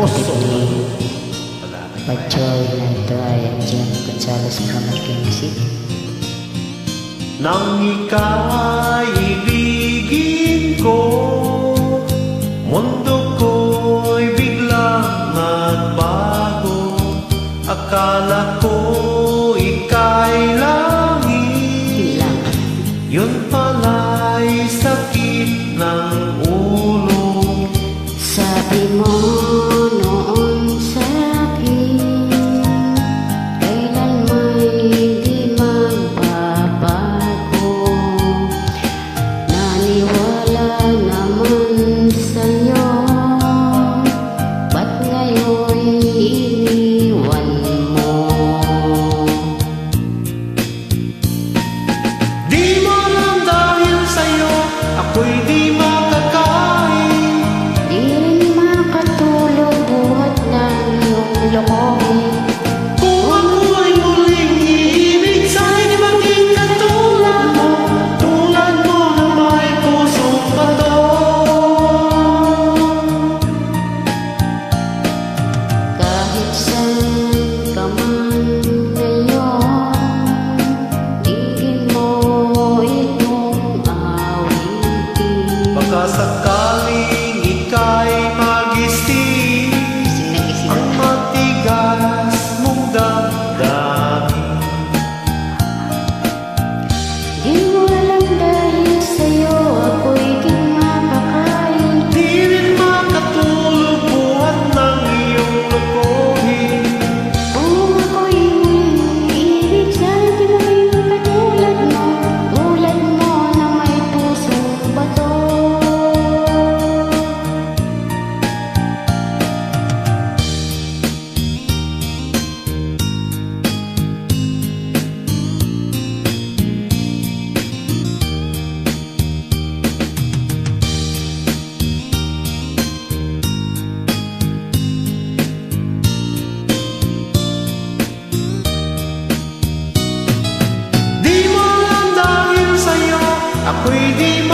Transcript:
Tipi Pachoy na ito ay ang Jem Gonzales Camargue Music. Nang ika'y ibigin ko, mundo ko'y biglang nagbago. Akala ko ika'y langit, yun pala'y sakit ng ulo. Sabi mo noon sa akin, kailan may di magbabago. Naniwala naman sa'yo, ba't ngayon iniwan mo? Di mo lang dahil sa'yo, ako'y di makakain. Di rin makatulog buhat ng iyong lokohin. Kung ako'y muling iibig, sana'y di maging katulad mo, tulad mo na may pusong bato. Kahit saan ka man ngayon, digin mo itong awitin. Baka sakaling ika'y magising, ang matigas mong damdamin. Di mo alam dahil sa'yo ako'y di makakain. Di rin makatulog buhat ng iyong lokohin. Kung ako'y muling iibig, sana di maging katulad mo, tulad mo na may pusong bato. Di mo lang dahil sa'yo, ako'y di